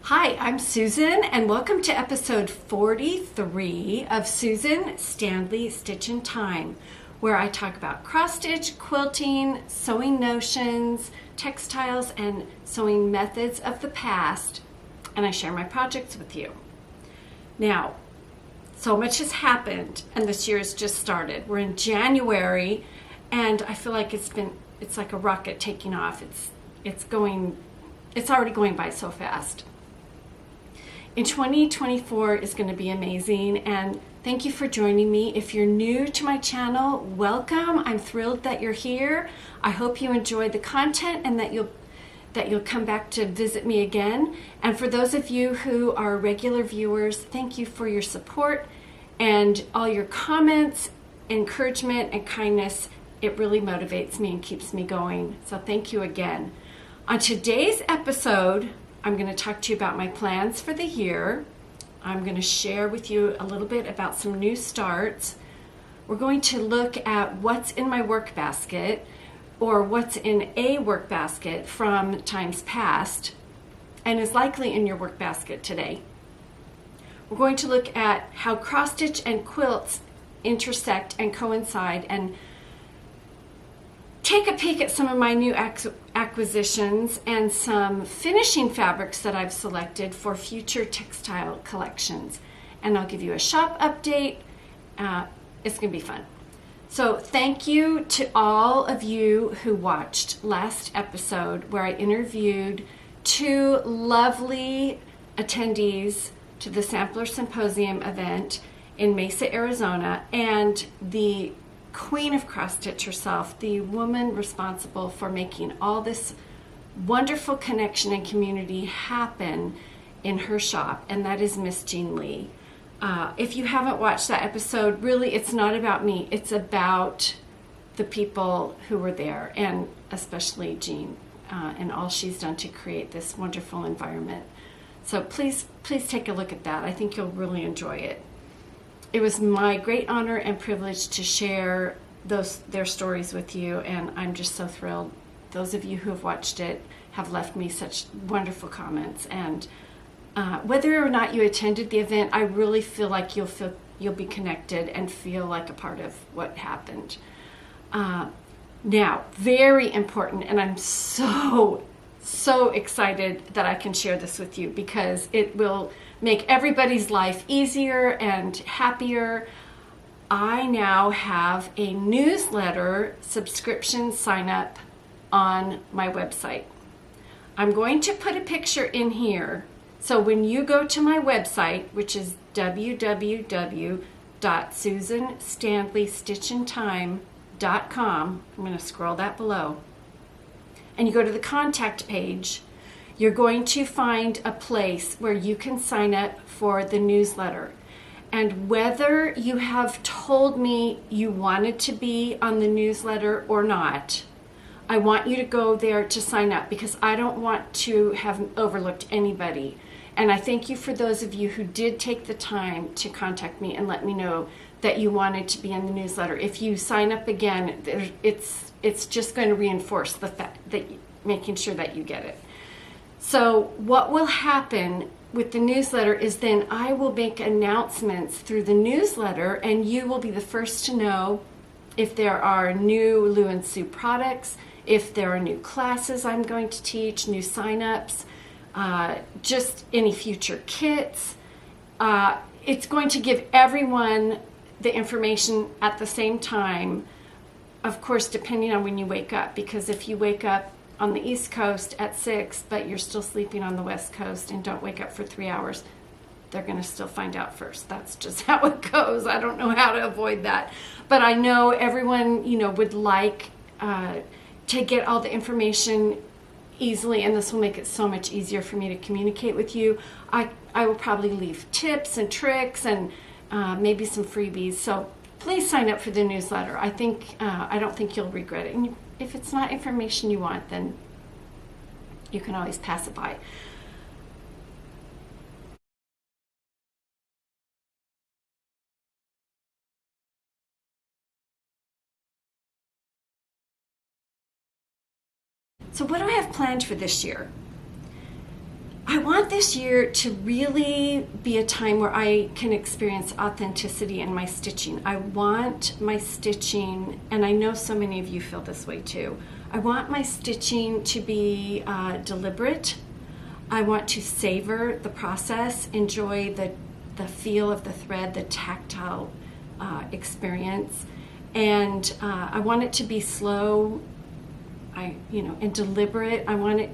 Hi, I'm Susan, and welcome to episode 43 of Susan Stanley Stitch in Time, where I talk about cross-stitch, quilting, sewing notions, textiles, and sewing methods of the past, and I share my projects with you. Now, so much has happened, and this year has just started. We're in January, and I feel like it's like a rocket taking off. It's already going by so fast. In 2024 is going to be amazing, and thank you for joining me. If you're new to my channel, welcome. I'm thrilled that you're here. I hope you enjoy the content and that you'll come back to visit me again. And for those of you who are regular viewers, thank you for your support and all your comments, encouragement, and kindness. It really motivates me and keeps me going. So thank you again. On today's episode, I'm going to talk to you about my plans for the year. I'm going to share with you a little bit about some new starts. We're going to look at what's in my work basket or what's in a work basket from times past and is likely in your work basket today. We're going to look at how cross-stitch and quilts intersect and coincide and take a peek at some of my new acquisitions and some finishing fabrics that I've selected for future textile collections. And I'll give you a shop update. It's going to be fun. So thank you to all of you who watched last episode where I interviewed two lovely attendees to the Sampler Symposium event in Mesa, Arizona, and the queen of cross-stitch herself, the woman responsible for making all this wonderful connection and community happen in her shop, and that is Miss Jean Lee. If you haven't watched that episode, really it's not about me, it's about the people who were there, and especially Jean and all she's done to create this wonderful environment. So please take a look at that. I think you'll really enjoy it. It was my great honor and privilege to share their stories with you, and I'm just so thrilled. Those of you who have watched it have left me such wonderful comments, and whether or not you attended the event, I really feel like you'll be connected and feel like a part of what happened. Now, very important, and I'm so excited that I can share this with you because it will make everybody's life easier and happier. I now have a newsletter subscription sign up on my website. I'm going to put a picture in here. So when you go to my website, which is www.susanstanleystitchintime.com, I'm going to scroll that below, and you go to the contact page, you're going to find a place where you can sign up for the newsletter. And whether you have told me you wanted to be on the newsletter or not, I want you to go there to sign up because I don't want to have overlooked anybody. And I thank you for those of you who did take the time to contact me and let me know that you wanted to be in the newsletter. If you sign up again, it's just going to reinforce the fact that making sure that you get it. So what will happen with the newsletter is then I will make announcements through the newsletter, and you will be the first to know if there are new Lou and Sue products, if there are new classes I'm going to teach, new sign-ups, just any future kits. It's going to give everyone the information at the same time, of course, depending on when you wake up, because if you wake up on the East Coast at 6, but you're still sleeping on the West Coast and don't wake up for 3 hours, they're going to still find out first. That's just how it goes. I don't know how to avoid that. But I know everyone, would like to get all the information easily, and this will make it so much easier for me to communicate with you. I will probably leave tips and tricks and maybe some freebies. So please sign up for the newsletter. I don't think you'll regret it. And if it's not information you want, then you can always pass it by. So what do I have planned for this year? I want this year to really be a time where I can experience authenticity in my stitching. I want my stitching, and I know so many of you feel this way too, I want my stitching to be deliberate. I want to savor the process, enjoy the feel of the thread, the tactile experience, and I want it to be slow, and deliberate. I want it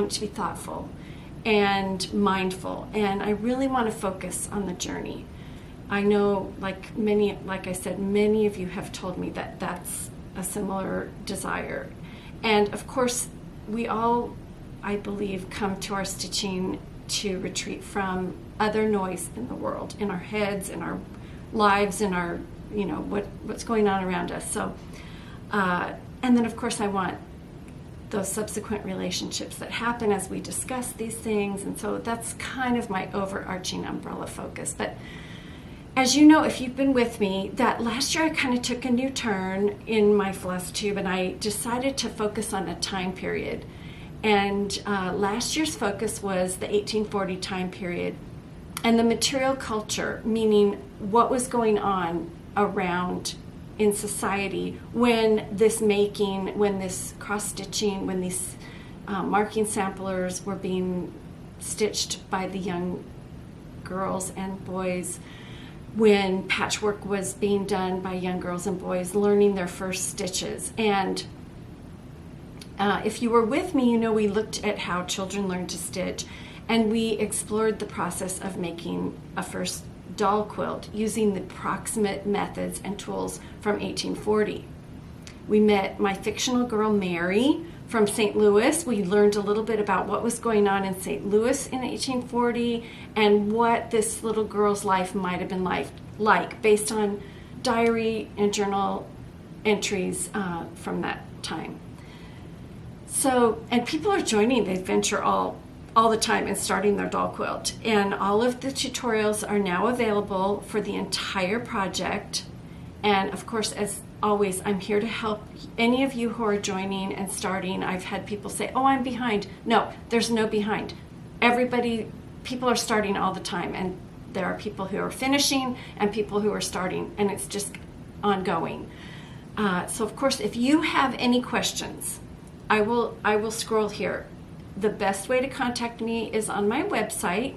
to be thoughtful and mindful, and I really want to focus on the journey. I know, like I said, many of you have told me that that's a similar desire. And of course, we all, I believe, come to our stitching to retreat from other noise in the world, in our heads, in our lives, in our, what's going on around us. So, and then of course I want those subsequent relationships that happen as we discuss these things. And so that's kind of my overarching umbrella focus. But as you know, if you've been with me, that last year I kind of took a new turn in my floss tube, and I decided to focus on a time period. And last year's focus was the 1840 time period and the material culture, meaning what was going on around in society when this making, when this cross-stitching, when these marking samplers were being stitched by the young girls and boys, when patchwork was being done by young girls and boys learning their first stitches. And if you were with me, we looked at how children learn to stitch, and we explored the process of making a first doll quilt using the proximate methods and tools from 1840. We met my fictional girl Mary from St. Louis. We learned a little bit about what was going on in St. Louis in 1840 and what this little girl's life might have been like based on diary and journal entries from that time. So, and people are joining the adventure all the time and starting their doll quilt. And all of the tutorials are now available for the entire project. And of course, as always, I'm here to help any of you who are joining and starting. I've had people say, oh, I'm behind. No, there's no behind. People are starting all the time. And there are people who are finishing and people who are starting. And it's just ongoing. So of course, if you have any questions, I will scroll here. The best way to contact me is on my website,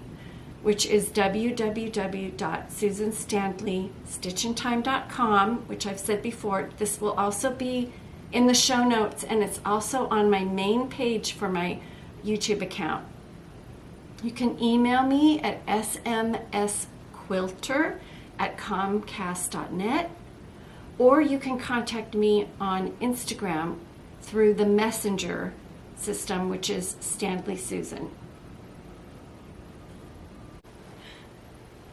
which is www.susanstanleystitchintime.com, which I've said before. This will also be in the show notes, and it's also on my main page for my YouTube account. You can email me at smsquilter@comcast.net, or you can contact me on Instagram through the messenger system, which is Stanley Susan.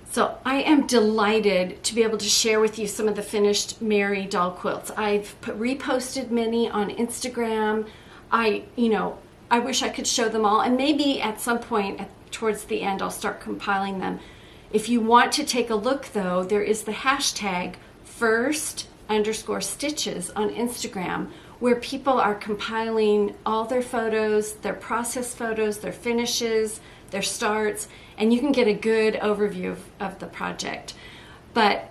So I am delighted to be able to share with you some of the finished Mary doll quilts. I've reposted many on Instagram. I wish I could show them all, and maybe at some point towards the end I'll start compiling them. If you want to take a look though, there is the hashtag #first_stitches on Instagram, where people are compiling all their photos, their process photos, their finishes, their starts, and you can get a good overview of the project. But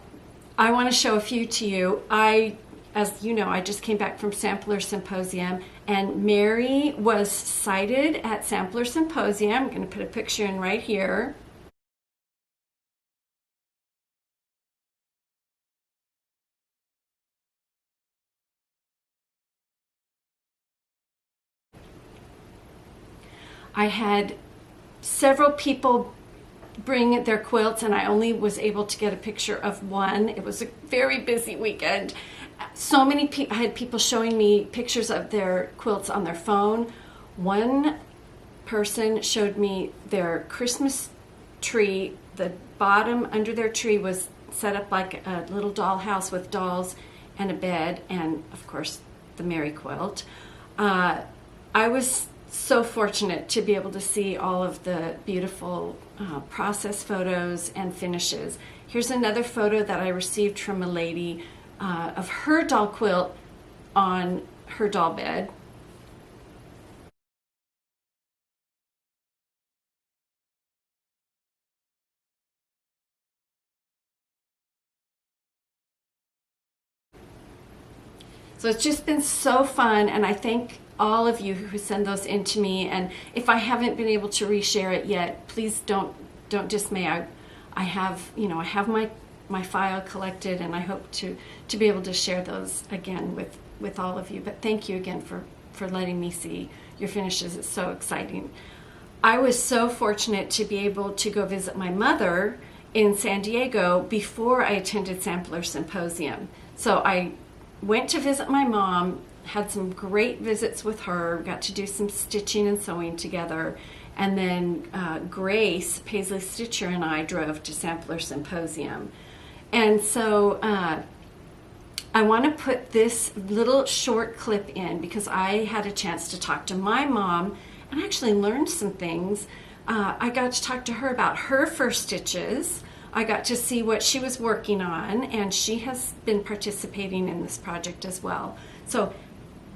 I want to show a few to you. As you know, I just came back from Sampler Symposium, and Mary was cited at Sampler Symposium. I'm going to put a picture in right here. I had several people bring their quilts, and I only was able to get a picture of one. It was a very busy weekend. So many people, I had people showing me pictures of their quilts on their phone. One person showed me their Christmas tree. The bottom under their tree was set up like a little doll house with dolls and a bed, and of course the Mary quilt. I was so fortunate to be able to see all of the beautiful process photos and finishes. Here's another photo that I received from a lady of her doll quilt on her doll bed. So it's just been so fun, and I thank all of you who send those in to me. And if I haven't been able to reshare it yet, please don't dismay. I have my file collected, and I hope to be able to share those again with all of you. But thank you again for letting me see your finishes. It's so exciting. I was so fortunate to be able to go visit my mother in San Diego before I attended Sampler Symposium. So I went to visit my mom, had some great visits with her, got to do some stitching and sewing together, and then Grace, Paisley Stitcher, and I drove to Sampler Symposium. And so I want to put this little short clip in because I had a chance to talk to my mom and actually learned some things. I got to talk to her about her first stitches. I got to see what she was working on, and she has been participating in this project as well. So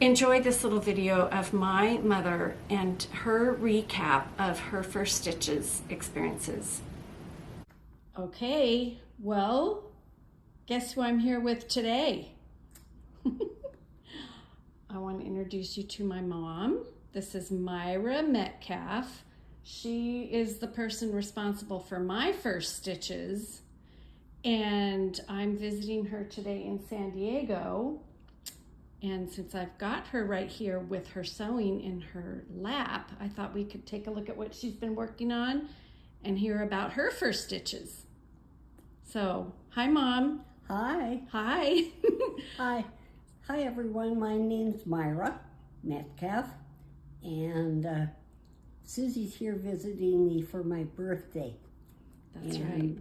enjoy this little video of my mother and her recap of her first stitches experiences. Okay, well, guess who I'm here with today? I want to introduce you to my mom. This is Myra Metcalf. She is the person responsible for my first stitches, and I'm visiting her today in San Diego. And since I've got her right here with her sewing in her lap, I thought we could take a look at what she's been working on and hear about her first stitches. So, hi, Mom. Hi. Hi. Hi. Hi, everyone. My name's Myra Metcalf, and Susie's here visiting me for my birthday. That's right.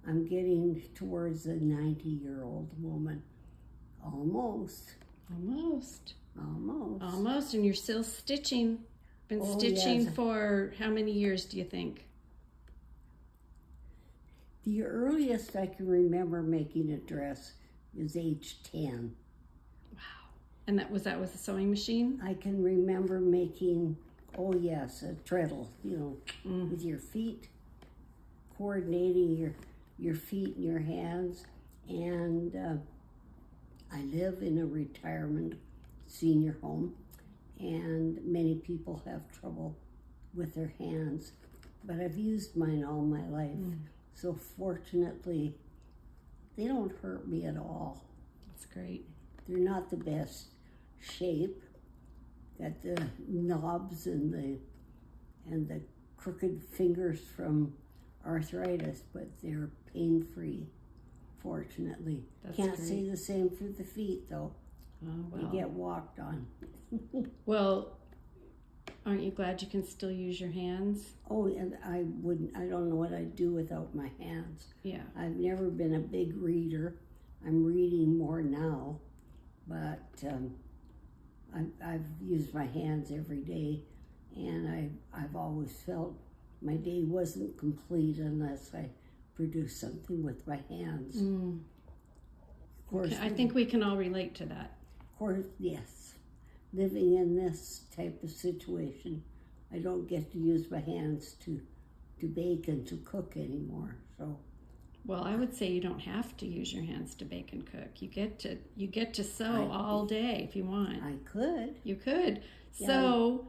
I'm getting towards a 90-year-old woman. Almost. And you're still stitching. Been stitching for how many years do you think? The earliest I can remember making a dress is age 10. Wow. And that was with a sewing machine? I can remember making, a treadle, with your feet, coordinating your feet and your hands. And I live in a retirement senior home, and many people have trouble with their hands, but I've used mine all my life. So fortunately, they don't hurt me at all. That's great. They're not the best shape. Got the knobs and the crooked fingers from arthritis, but they're pain-free, fortunately. That's Can't great. say the same for the feet, though. Oh, well. They get walked on. Well, aren't you glad you can still use your hands? Oh, and I don't know what I'd do without my hands. Yeah. I've never been a big reader. I'm reading more now, but I've used my hands every day, and I've always felt my day wasn't complete unless I produced something with my hands. Of course, Okay, I think we can all relate to that. Of course, yes. Living in this type of situation, I don't get to use my hands to bake and to cook anymore. So, well, I would say you don't have to use your hands to bake and cook. You get to sew all day if you want. I could. You could. Yeah. So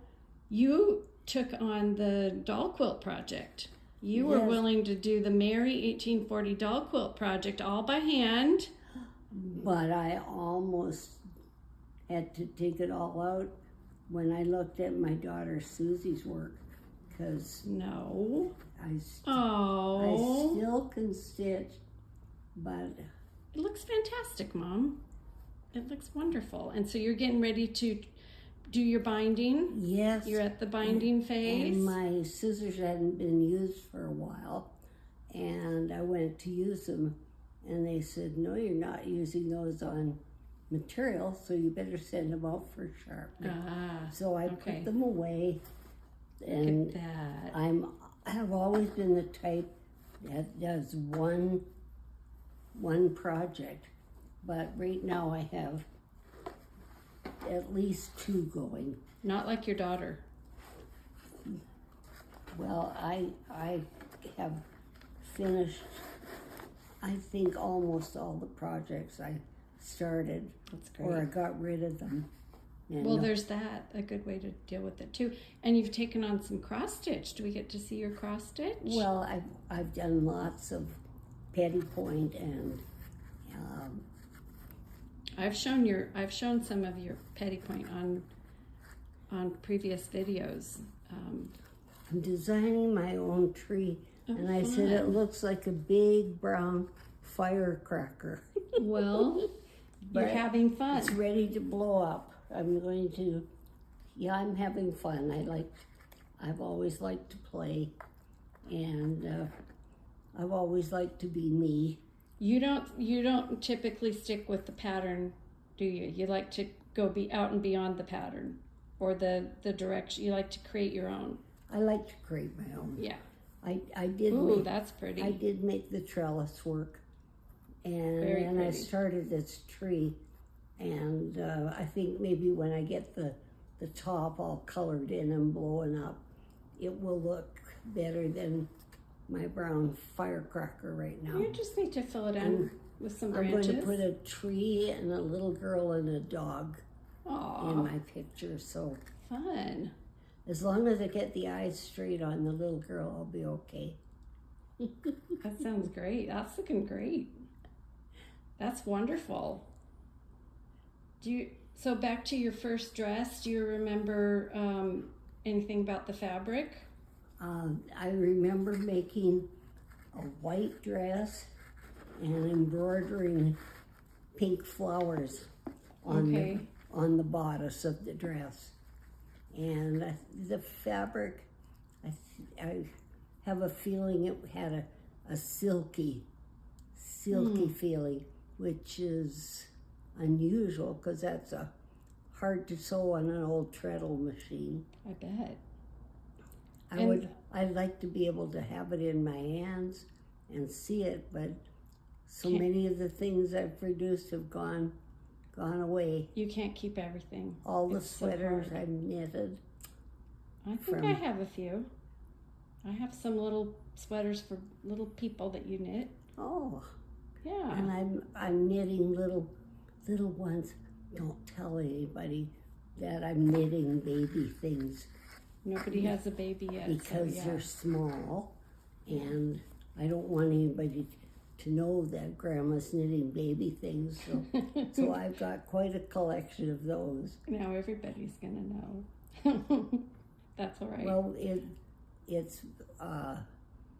you took on the doll quilt project. You were willing to do the Mary 1840 doll quilt project all by hand. But I almost had to take it all out when I looked at my daughter Susie's work, because I still can stitch, but it looks fantastic, Mom. It looks wonderful. And so you're getting ready to do your binding? Yes. You're at the binding phase? And my scissors hadn't been used for a while, and I went to use them, and they said, no, you're not using those on material, so you better send them out for sharpening. So I put them away, and look at that. I have always been the type that does one project, but right now I have at least 2 going. Not like your daughter. Well, I have finished, I think, almost all the projects I started. That's great. Or I got rid of them. And Well, there's that, a good way to deal with it too. And you've taken on some cross stitch. Do we get to see your cross stitch? Well, I've done lots of petty point and I've shown some of your petty point on previous videos. I'm designing my own tree, and I said it fun. looks like a big brown firecracker. Well, you're But having fun. It's ready to blow up. I'm having fun. I've always liked to play, and I've always liked to be me. You don't typically stick with the pattern, do you? You like to go out and beyond the pattern or the direction. You like to create your own. I like to create my own. Yeah. I did. Ooh, that's pretty. I did make the trellis work, and Very then I pretty. started this tree, and I think maybe when I get the top all colored in and blowing up, it will look better than my brown firecracker right now. You just need to fill it in with some I'm branches. going to put a tree and a little girl and a dog Aw, in my picture, so fun. as long as I get the eyes straight on the little girl, I'll be okay. That sounds great. That's looking great. That's wonderful. So back to your first dress, do you remember anything about the fabric? I remember making a white dress and embroidering pink flowers Okay. on the bodice of the dress. And the fabric, I have a feeling it had a silky feeling, which is unusual because that's hard to sew on an old treadle machine. I bet. I'd like to be able to have it in my hands and see it, but so Can't- many of the things I've produced have gone away. You can't keep everything. All the It's so sweaters hard. I've knitted. I think I have a few. I have some little sweaters for little people that you knit. Oh, Yeah. and I'm knitting little ones. Don't tell anybody that I'm knitting baby things Nobody has a baby yet. because so yeah. they're small, and I don't want anybody to know that Grandma's knitting baby things. So I've got quite a collection of those. Now everybody's gonna know. That's all right. Well, it's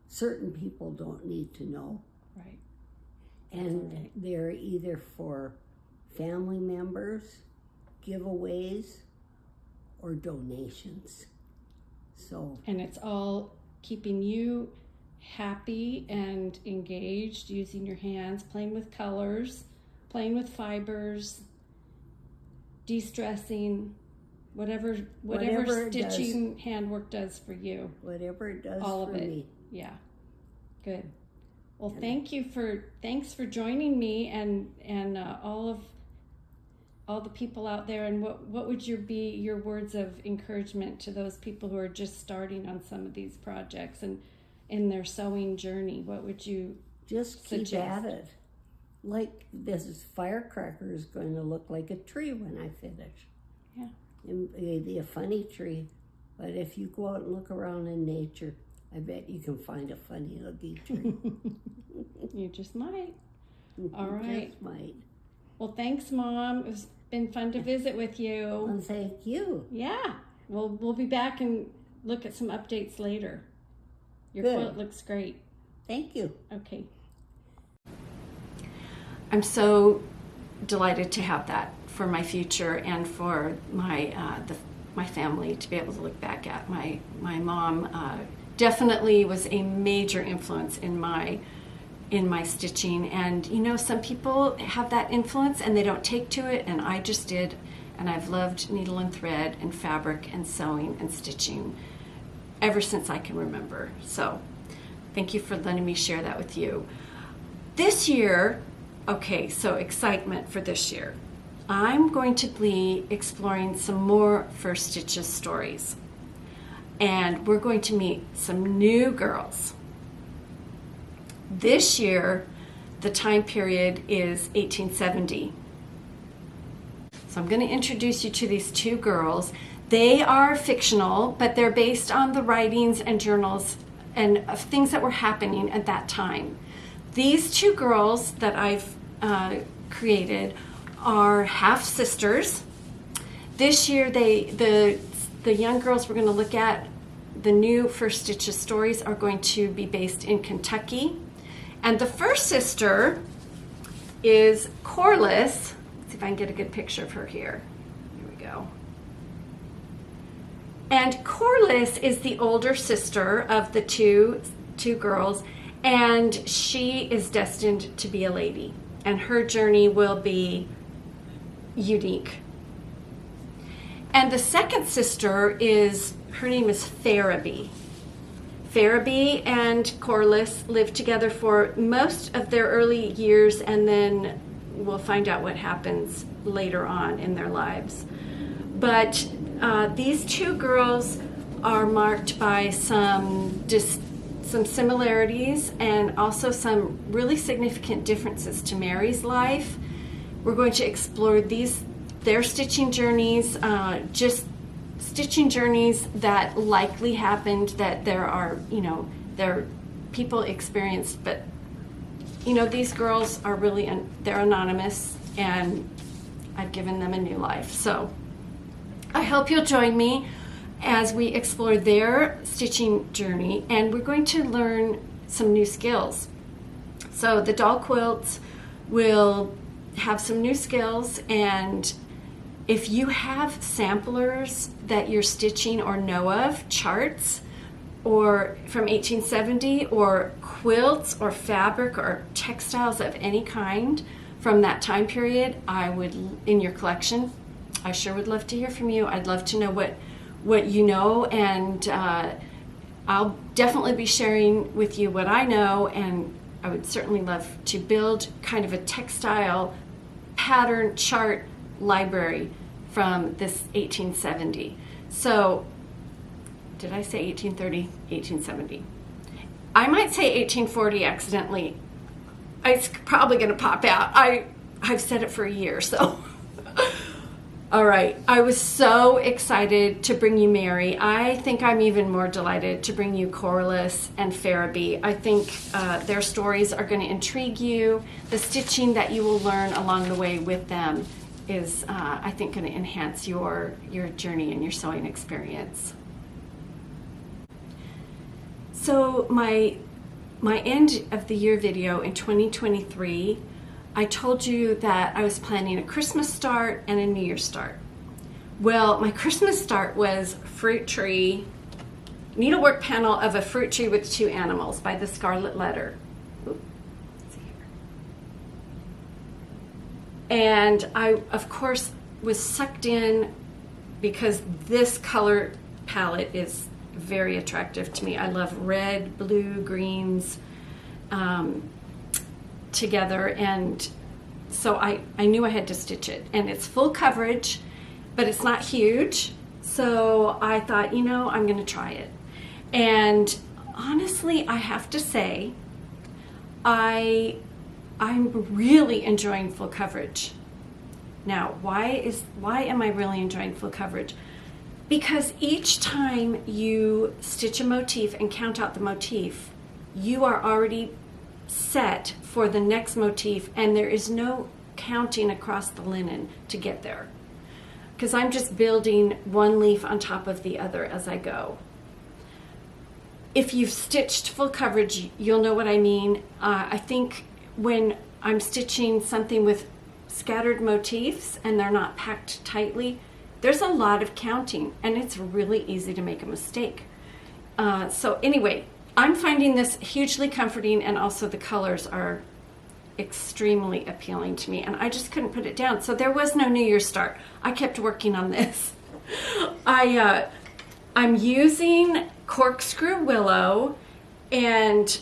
certain people don't need to know, Right. and all right. they're either for family members, giveaways, or donations. So And it's all keeping you happy and engaged, using your hands, playing with colors, playing with fibers, de-stressing, whatever Whatever it stitching handwork does for you. whatever it does All for of it. me. Yeah. Good. Well, thanks for joining me and all the people out there. And what would be your words of encouragement to those people who are just starting on some of these projects and in their sewing journey? What would you Just keep suggest? at it. Like this firecracker is going to look like a tree when I finish. Yeah. It may be a funny tree, but if you go out and look around in nature, I bet you can find a funny looking tree. You just might. All You right. just might. Well, thanks, Mom. It's been fun to visit with you. Well, thank you. Yeah. We'll be back and look at some updates later. Your Good. quilt looks great. Thank you. Okay. I'm so delighted to have that for my future and for my family to be able to look back at. My mom definitely was a major influence in my stitching, and some people have that influence and they don't take to it, and I just did, and I've loved needle and thread and fabric and sewing and stitching ever since I can remember. So thank you for letting me share that with you. This year, okay, so excitement for this year. I'm going to be exploring some more First Stitches stories. And we're going to meet some new girls. This year, the time period is 1870. So I'm going to introduce you to these two girls. They are fictional, but they're based on the writings and journals and of things that were happening at that time. These two girls that I've created are half sisters. This year, the young girls we're going to look at, the new First Stitches stories, are going to be based in Kentucky. And the first sister is Corliss. Let's see if I can get a good picture of her here. Here we go. And Corliss is the older sister of the two girls, and she is destined to be a lady, and her journey will be unique. And the second sister her name is Farabee. Farabee and Corliss lived together for most of their early years, and then we'll find out what happens later on in their lives. But these two girls are marked by some similarities and also some really significant differences to Mary's life. We're going to explore their stitching journeys, just stitching journeys that likely happened, that there are people experienced, but these girls are really, they're anonymous, and I've given them a new life. So I hope you'll join me as we explore their stitching journey, and we're going to learn some new skills. So the doll quilts will have some new skills, and if you have samplers that you're stitching or know of, charts or from 1870, or quilts or fabric or textiles of any kind from that time period, in your collection, I sure would love to hear from you. I'd love to know what you know, and I'll definitely be sharing with you what I know, and I would certainly love to build kind of a textile pattern chart library from this 1870. So, did I say 1830? 1870. I might say 1840 accidentally. It's probably going to pop out. I've said it for a year, so. All right, I was so excited to bring you Mary. I think I'm even more delighted to bring you Corliss and Farabee. I think their stories are going to intrigue you. The stitching that you will learn along the way with them is, I think, going to enhance your journey and your sewing experience. So my end of the year video in 2023, I told you that I was planning a Christmas start and a New Year's start. Well, my Christmas start was fruit tree, needlework panel of a fruit tree with two animals by the Scarlet Letter. And I, of course, was sucked in because this color palette is very attractive to me. I love red, blue, greens together, and so I knew I had to stitch it. And it's full coverage, but it's not huge, so I thought, I'm going to try it. And honestly, I have to say, I'm really enjoying full coverage. Now, why am I really enjoying full coverage? Because each time you stitch a motif and count out the motif, you are already set for the next motif, and there is no counting across the linen to get there, because I'm just building one leaf on top of the other as I go. If you've stitched full coverage, you'll know what I mean. I think when I'm stitching something with scattered motifs and they're not packed tightly, there's a lot of counting, and it's really easy to make a mistake. So anyway, I'm finding this hugely comforting, and also the colors are extremely appealing to me, and I just couldn't put it down. So there was no New Year's start. I kept working on this. I'm using corkscrew willow, and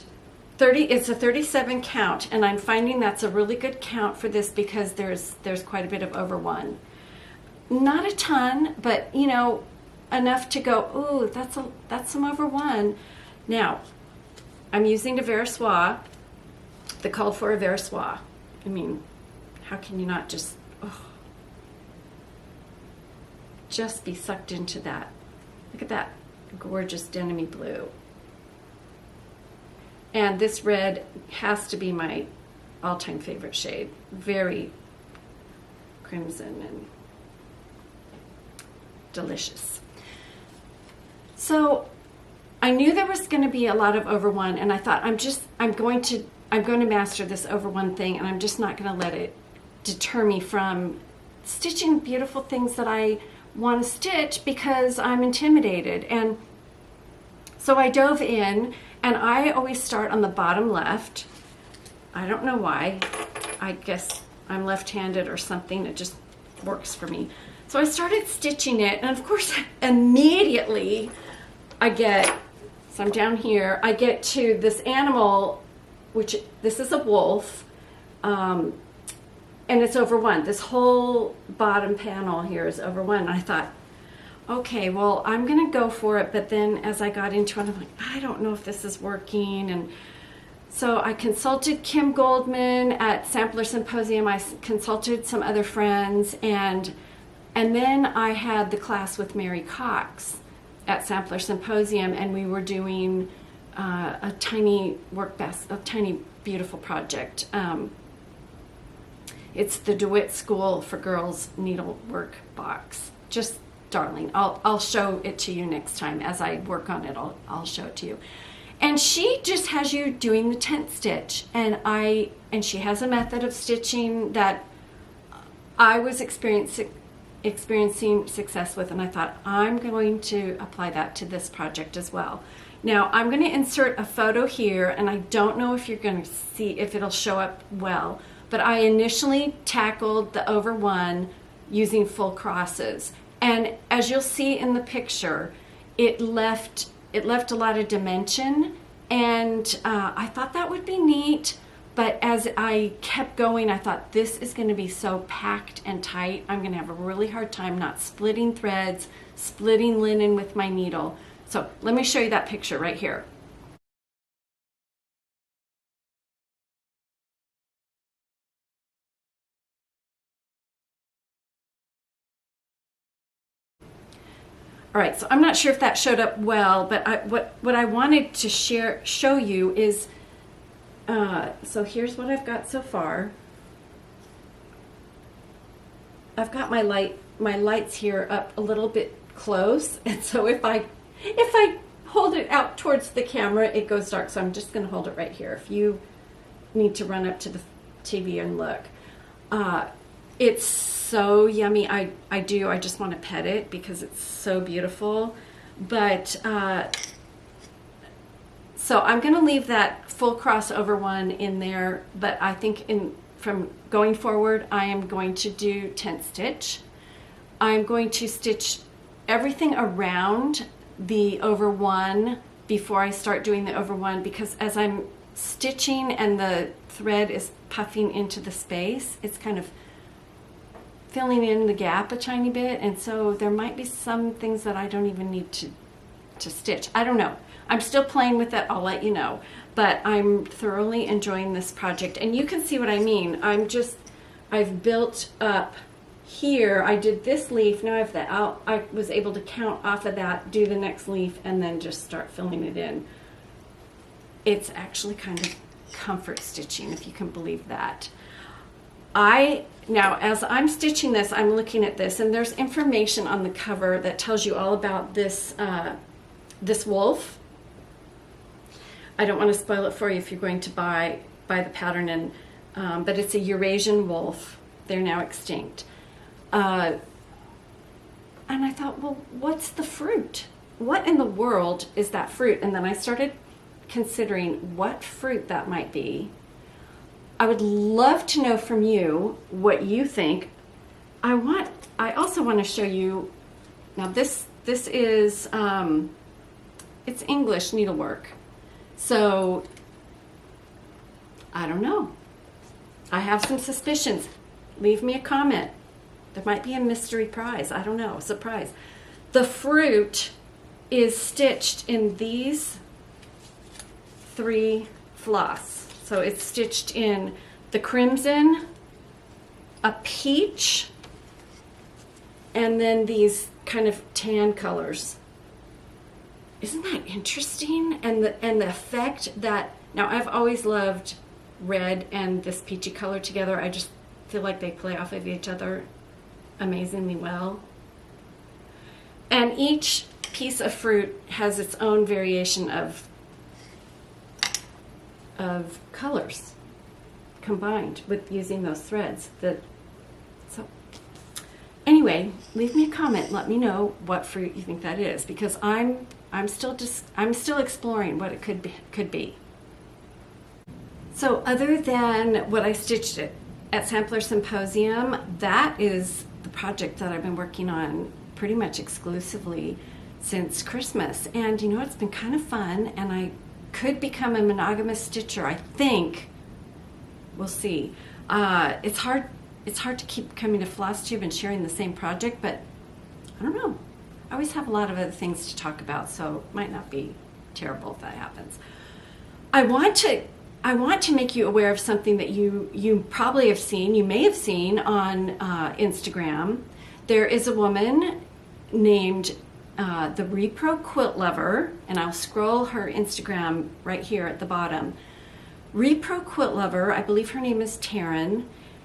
it's a 37 count, and I'm finding that's a really good count for this because there's quite a bit of over one. Not a ton, but enough to go, ooh, that's some over one. Now, I'm using the Versoix, the called for Versoix. I mean, how can you not just, just be sucked into that. Look at that gorgeous denim-y blue. And this red has to be my all-time favorite shade. Very crimson and delicious. So I knew there was going to be a lot of over one, and I thought I'm going to master this over one thing, and I'm just not going to let it deter me from stitching beautiful things that I want to stitch because I'm intimidated. And so I dove in, and I always start on the bottom left. I don't know why. I guess I'm left-handed or something. It just works for me. So I started stitching it, and of course immediately so I'm down here, I get to this animal, which this is a wolf, and it's over one. This whole bottom panel here is over one. And I thought, okay, well, I'm gonna go for it. But then as I got into it, I'm like, I don't know if this is working. And so I consulted Kim Goldman at Sampler Symposium. I consulted some other friends, and then I had the class with Mary Cox at Sampler Symposium, and we were doing a tiny a tiny beautiful project. It's the DeWitt School for Girls Needlework box. Just darling. I'll show it to you next time. As I work on it, I'll show it to you. And she just has you doing the tent stitch, and she has a method of stitching that I was experiencing success with, and I thought I'm going to apply that to this project as well. Now I'm going to insert a photo here, and I don't know if you're going to see if it'll show up well, but I initially tackled the over one using full crosses, and as you'll see in the picture, it left a lot of dimension, and I thought that would be neat. But as I kept going, I thought this is going to be so packed and tight. I'm going to have a really hard time not splitting threads, splitting linen with my needle. So let me show you that picture right here. All right, so I'm not sure if that showed up well, but what I wanted to show you is, so here's what I've got so far. I've got my lights here up a little bit close, and so if I hold it out towards the camera, it goes dark. So I'm just going to hold it right here. If you need to run up to the TV and look, it's so yummy. I just want to pet it because it's so beautiful. But so I'm going to leave that full crossover one in there, but I think from going forward, I am going to do tent stitch. I'm going to stitch everything around the over one before I start doing the over one, because as I'm stitching and the thread is puffing into the space, it's kind of filling in the gap a tiny bit, and so there might be some things that I don't even need to stitch. I don't know. I'm still playing with it. I'll let you know. But I'm thoroughly enjoying this project, and you can see what I mean. I've built up here. I did this leaf. Now I have I was able to count off of that, do the next leaf, and then just start filling it in. It's actually kind of comfort stitching, if you can believe that. Now, as I'm stitching this, I'm looking at this, and there's information on the cover that tells you all about this this wolf. I don't want to spoil it for you if you're going to buy the pattern, and but it's a Eurasian wolf. They're now extinct. And I thought, well, what's the fruit? What in the world is that fruit? And then I started considering what fruit that might be. I would love to know from you what you think. I also want to show you, now this is, it's English needlework. So, I don't know. I have some suspicions. Leave me a comment. There might be a mystery prize. I don't know, surprise. The fruit is stitched in these 3 floss. So it's stitched in the crimson, a peach, and then these kind of tan colors. Isn't that interesting? And the effect that, now I've always loved red and this peachy color together. I just feel like they play off of each other amazingly well. And each piece of fruit has its own variation of colors combined with using those threads. So anyway, leave me a comment. Let me know what fruit you think that is, because I'm still exploring what it could be. So other than what I stitched at Sampler Symposium, that is the project that I've been working on pretty much exclusively since Christmas. And you know, it's been kind of fun, and I could become a monogamous stitcher, I think. We'll see. It's hard to keep coming to FlossTube and sharing the same project, but I don't know. I always have a lot of other things to talk about, so it might not be terrible if that happens. I want to make you aware of something that you probably have seen, you may have seen on Instagram. There is a woman named the Repro Quilt Lover, and I'll scroll her Instagram right here at the bottom. Repro Quilt Lover, I believe her name is Taryn.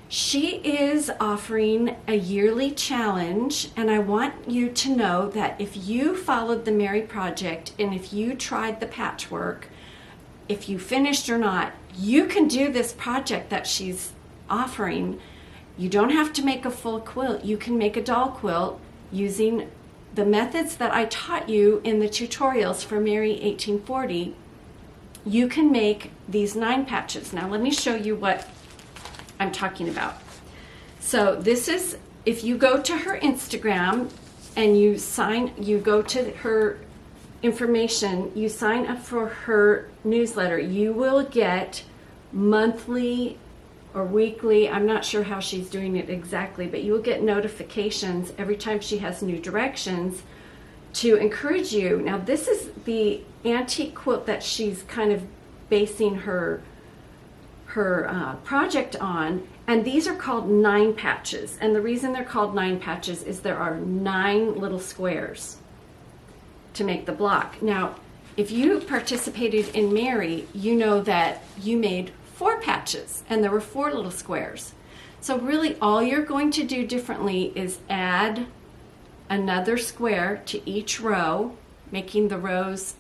She is offering a yearly challenge, and I want you to know that if you followed the Mary Project and if you tried the patchwork, if you finished or not, you can do this project that she's offering. You don't have to make a full quilt. You can make a doll quilt using the methods that I taught you in the tutorials for Mary 1840. You can make these 9 patches. Now let me show you what I'm talking about. So this is, if you go to her Instagram and you go to her information, you sign up for her newsletter, you will get monthly or weekly, I'm not sure how she's doing it exactly, but you will get notifications every time she has new directions to encourage you. Now this is the antique quilt that she's kind of basing her project on, and these are called 9 patches, and the reason they're called 9 patches is there are 9 little squares to make the block. Now if you participated in Mary, you know that you made 4 patches and there were 4 little squares. So really all you're going to do differently is add another square to each row, making the rows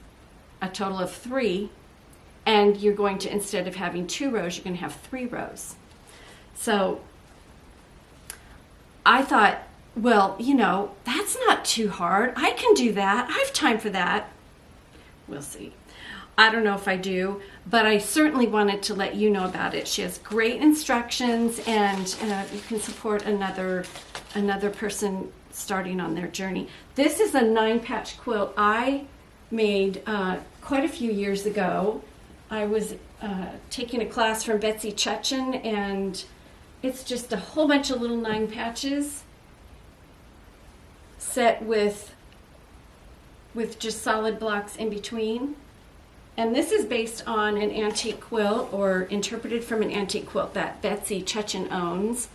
a total of 3, and you're going to, instead of having 2 rows, you're going to have 3 rows. So I thought, well, you know, that's not too hard. I can do that. I have time for that. We'll see. I don't know if I do, but I certainly wanted to let you know about it. She has great instructions, and you can support another person starting on their journey. This is a 9-patch quilt I made quite a few years ago. I was taking a class from Betsy Chutchin, and it's just a whole bunch of little 9 patches set with just solid blocks in between. And this is based on an antique quilt, or interpreted from an antique quilt that Betsy Chutchin owns.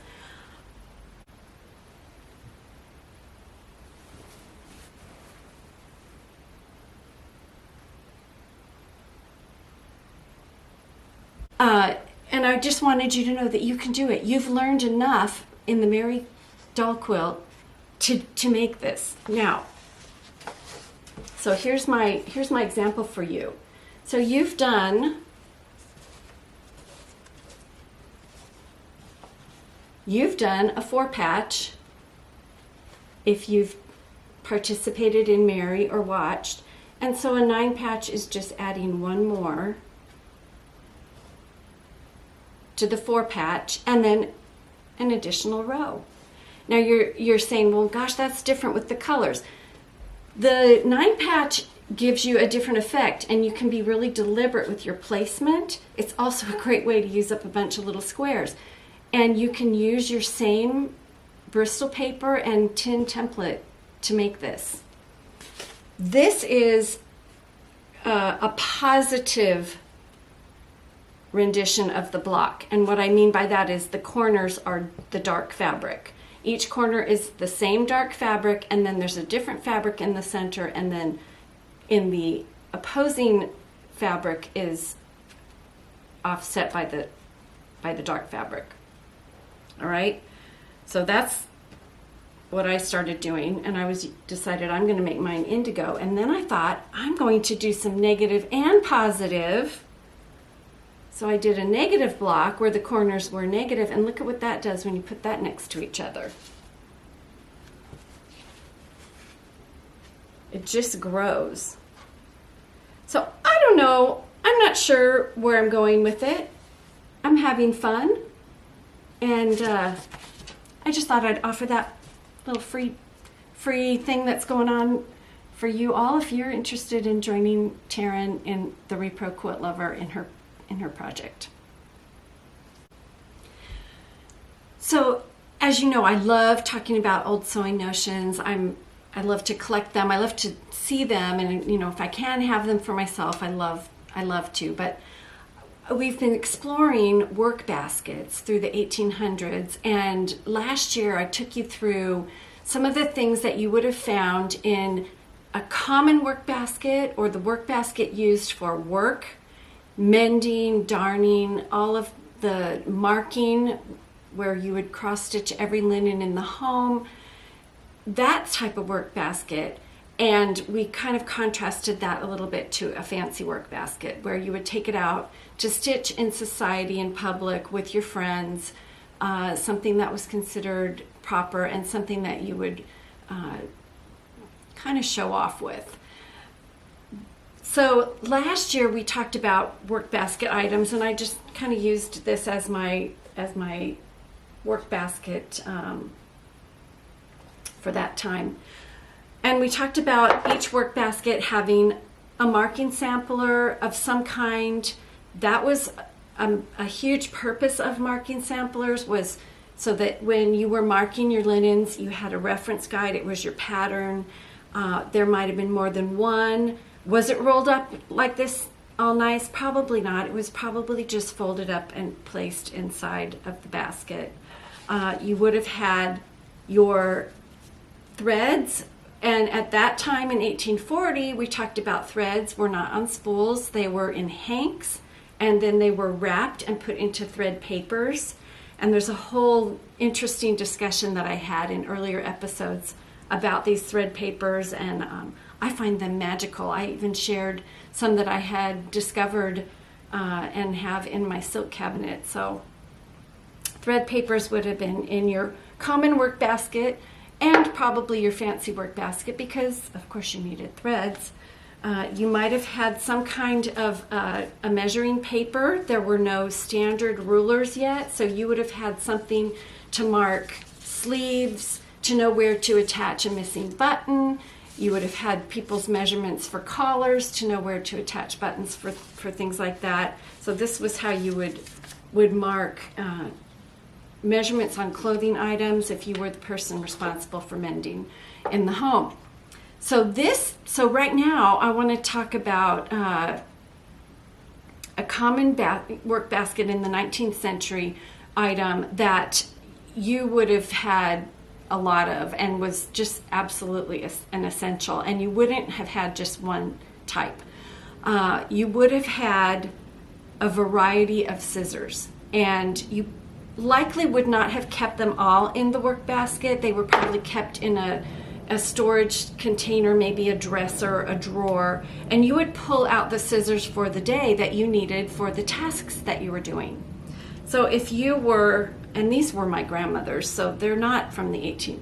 And I just wanted you to know that you can do it. You've learned enough in the Mary doll quilt to make this. Now, so here's my example for you. So you've done a 4-patch if you've participated in Mary or watched, and so a 9-patch is just adding 1 more to the 4-patch and then an additional row. Now you're saying, well, gosh, that's different with the colors. The 9-patch gives you a different effect, and you can be really deliberate with your placement. It's also a great way to use up a bunch of little squares, and you can use your same Bristol paper and tin template to make this. This is a positive rendition of the block, and what I mean by that is the corners are the dark fabric. Each corner is the same dark fabric, and then there's a different fabric in the center, and then in the opposing fabric is offset by the dark fabric. All right, so that's what I started doing, and I decided I'm going to make mine indigo. And then I thought I'm going to do some negative and positive. So I did a negative block where the corners were negative, and look at what that does when you put that next to each other. It just grows. So I don't know, I'm not sure where I'm going with it. I'm having fun, and I just thought I'd offer that little free thing that's going on for you all if you're interested in joining Taryn in the Repro Quilt Lover in her project. So, as you know, I love talking about old sewing notions. I love to collect them. I love to see them, and if I can have them for myself, I love to. But we've been exploring work baskets through the 1800s, and last year I took you through some of the things that you would have found in a common work basket, or the work basket used for work, mending, darning, all of the marking where you would cross stitch every linen in the home, that type of work basket. And we kind of contrasted that a little bit to a fancy work basket where you would take it out to stitch in society, in public, with your friends, something that was considered proper and something that you would kind of show off with. So last year we talked about work basket items, and I just kind of used this as my work basket for that time. And we talked about each work basket having a marking sampler of some kind. That was a huge purpose of marking samplers, was so that when you were marking your linens, you had a reference guide. It was your pattern. There might have been more than one. Was it rolled up like this all nice? Probably not. It was probably just folded up and placed inside of the basket. You would have had your threads, and at that time in 1840, we talked about threads were not on spools. They were in hanks, and then they were wrapped and put into thread papers. And there's a whole interesting discussion that I had in earlier episodes about these thread papers, and I find them magical. I even shared some that I had discovered and have in my silk cabinet. So thread papers would have been in your common work basket and probably your fancy work basket because, of course, you needed threads. You might have had some kind of a measuring paper. There were no standard rulers yet, so you would have had something to mark sleeves, to know where to attach a missing button. You would have had people's measurements for collars, to know where to attach buttons for things like that. So this was how you would mark measurements on clothing items if you were the person responsible for mending in the home. So right now I want to talk about a common work basket in the 19th century item that you would have had a lot of and was just absolutely an essential, and you wouldn't have had just one type. You would have had a variety of scissors, and you likely would not have kept them all in the work basket. They were probably kept in a storage container, maybe a dresser, a drawer, and you would pull out the scissors for the day that you needed for the tasks that you were doing. So if you were, and these were my grandmother's, so they're not from the 18th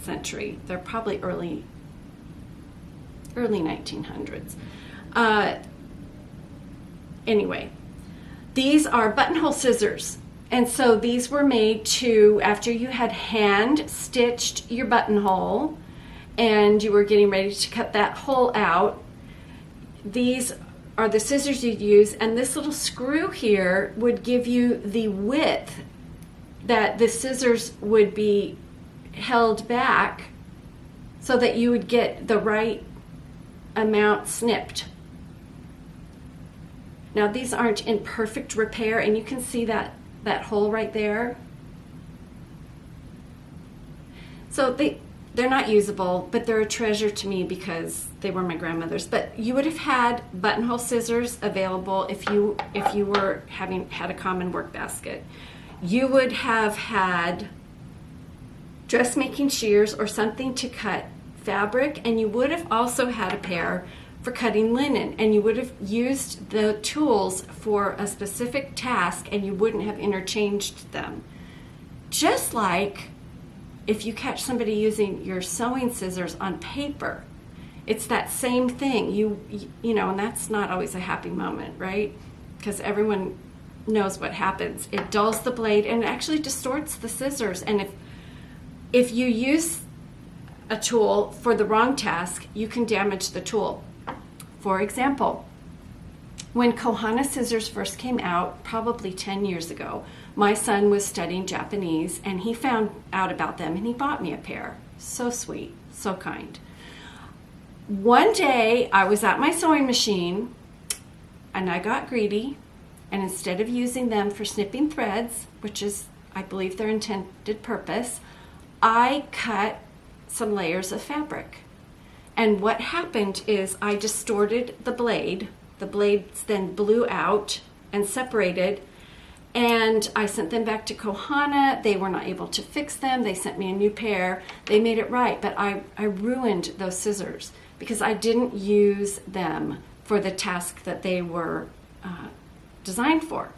century, they're probably early 1900s. Anyway, these are buttonhole scissors. And so these were made to, after you had hand stitched your buttonhole and you were getting ready to cut that hole out, these are the scissors you'd use, and this little screw here would give you the width that the scissors would be held back so that you would get the right amount snipped. Now these aren't in perfect repair, and you can see that hole right there. So they're not usable, but they're a treasure to me because they were my grandmother's. But you would have had buttonhole scissors available if you were had a common work basket. You would have had dressmaking shears or something to cut fabric, and you would have also had a pair for cutting linen, and you would have used the tools for a specific task, and you wouldn't have interchanged them. Just like if you catch somebody using your sewing scissors on paper, it's that same thing. You know, and that's not always a happy moment, right? Because everyone knows what happens. It dulls the blade and it actually distorts the scissors. And if you use a tool for the wrong task, you can damage the tool. For example, when Kohana scissors first came out, probably 10 years ago, my son was studying Japanese and he found out about them and he bought me a pair. So sweet, so kind. One day I was at my sewing machine and I got greedy, and instead of using them for snipping threads, which is, I believe, their intended purpose, I cut some layers of fabric. And what happened is I distorted the blade. The blades then blew out and separated, and I sent them back to Kohana. They were not able to fix them. They sent me a new pair. They made it right, but I ruined those scissors because I didn't use them for the task that they were designed for.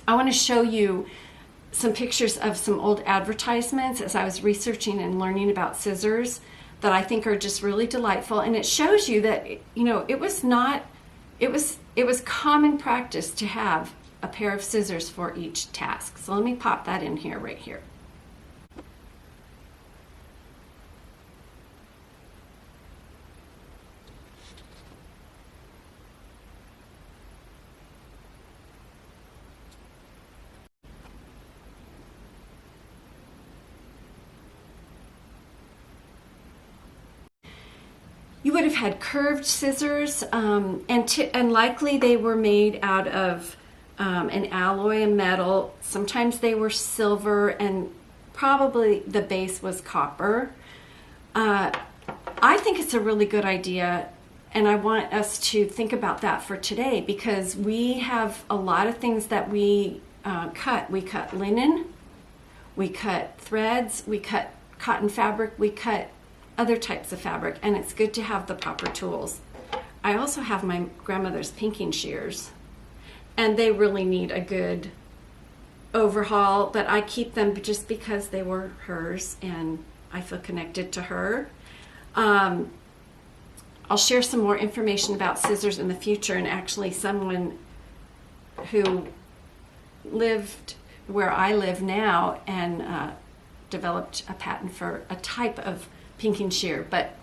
I want to show you some pictures of some old advertisements as I was researching and learning about scissors that I think are just really delightful, and it shows you that, you know, it was common practice to have a pair of scissors for each task. So let me pop that in here, right here. You would have had curved scissors, and likely they were made out of an alloy and metal. Sometimes they were silver, and probably the base was copper. I think it's a really good idea, and I want us to think about that for today, because we have a lot of things that we cut. We cut linen, we cut threads, we cut cotton fabric, we cut other types of fabric, and it's good to have the proper tools. I also have my grandmother's pinking shears, and they really need a good overhaul, but I keep them just because they were hers and I feel connected to her. I'll share some more information about scissors in the future, and actually someone who lived where I live now and developed a patent for a type of pinking shear. But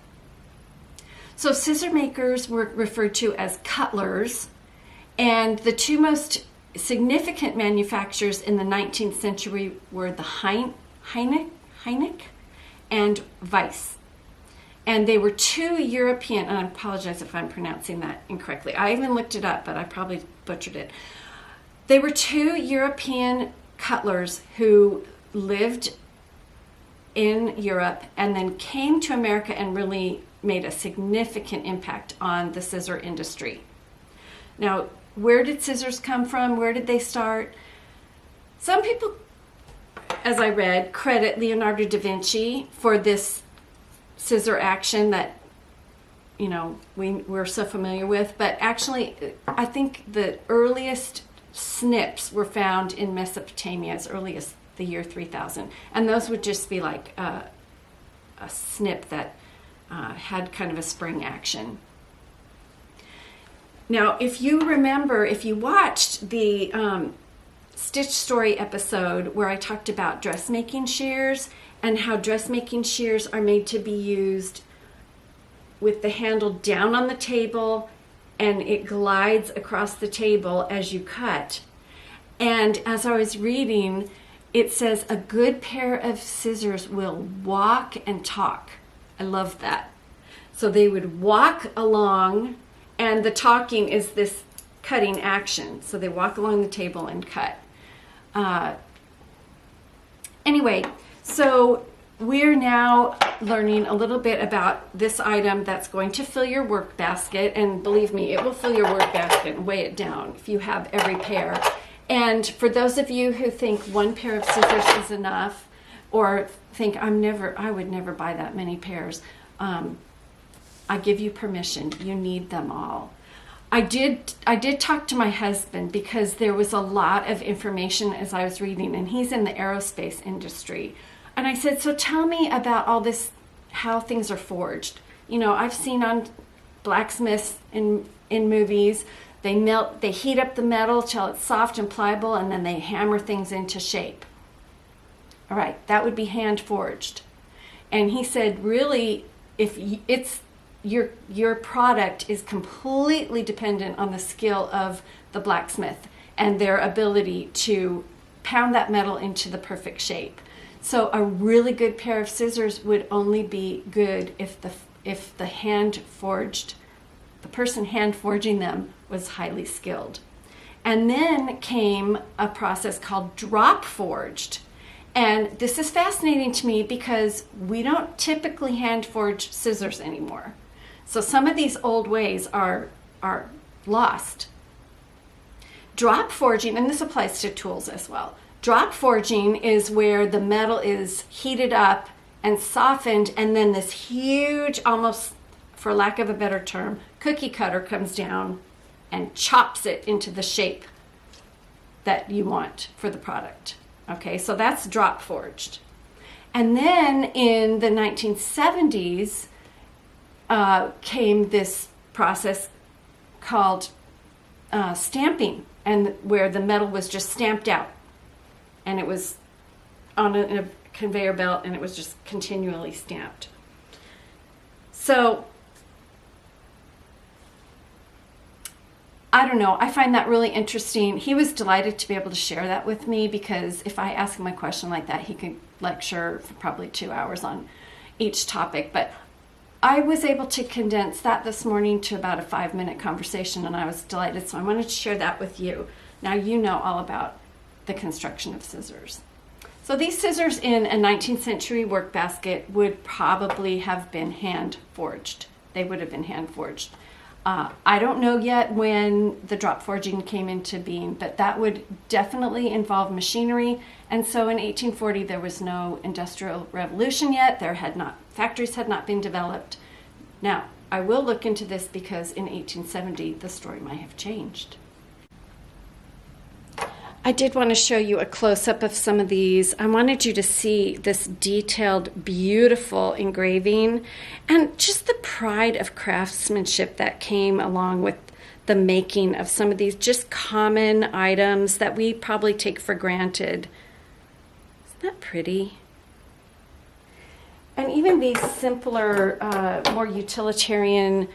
so scissor makers were referred to as cutlers, and the two most significant manufacturers in the 19th century were the Heineck and Weiss. And they were two European, and I apologize if I'm pronouncing that incorrectly. I even looked it up, but I probably butchered it. They were two European cutlers who lived in Europe and then came to America and really made a significant impact on the scissor industry. Now, where did scissors come from? Where did they start? Some people, as I read, credit Leonardo da Vinci for this scissor action that, you know, we're so familiar with. But actually, I think the earliest snips were found in Mesopotamia as early as the year 3000, and those would just be like a snip that had kind of a spring action. Now, if you remember, if you watched the Stitch Story episode where I talked about dressmaking shears and how dressmaking shears are made to be used with the handle down on the table and it glides across the table as you cut. And as I was reading, it says a good pair of scissors will walk and talk. I love that. So they would walk along, and the talking is this cutting action. So they walk along the table and cut. Anyway, so we're now learning a little bit about this item that's going to fill your work basket, and believe me, it will fill your work basket and weigh it down if you have every pair. And for those of you who think one pair of scissors is enough, or think I would never buy that many pairs, I give you permission. You need them all. I did talk to my husband because there was a lot of information as I was reading, and he's in the aerospace industry. And I said, so tell me about all this, how things are forged. You know, I've seen on blacksmiths in movies, they heat up the metal till it's soft and pliable, and then they hammer things into shape. All right, that would be hand forged. And he said, really, if it's your product is completely dependent on the skill of the blacksmith and their ability to pound that metal into the perfect shape. So a really good pair of scissors would only be good if the person hand forging them was highly skilled. And then came a process called drop forged. And this is fascinating to me because we don't typically hand forge scissors anymore. So some of these old ways are lost. Drop forging, and this applies to tools as well. Drop forging is where the metal is heated up and softened, and then this huge, almost, for lack of a better term, cookie cutter comes down and chops it into the shape that you want for the product. Okay, so that's drop forged. And then in the 1970s came this process called stamping, and where the metal was just stamped out, and it was on a conveyor belt, and it was just continually stamped. So I don't know, I find that really interesting. He was delighted to be able to share that with me, because if I ask him a question like that, he could lecture for probably 2 hours on each topic. But I was able to condense that this morning to about a 5-minute conversation, and I was delighted. So I wanted to share that with you. Now you know all about the construction of scissors. So these scissors in a 19th century work basket would probably have been hand forged. They would have been hand forged. I don't know yet when the drop forging came into being, but that would definitely involve machinery. And so in 1840, there was no industrial revolution yet. Factories had not been developed. Now, I will look into this because in 1870, the story might have changed. I did want to show you a close-up of some of these. I wanted you to see this detailed, beautiful engraving and just the pride of craftsmanship that came along with the making of some of these just common items that we probably take for granted. Isn't that pretty? And even these simpler, more utilitarian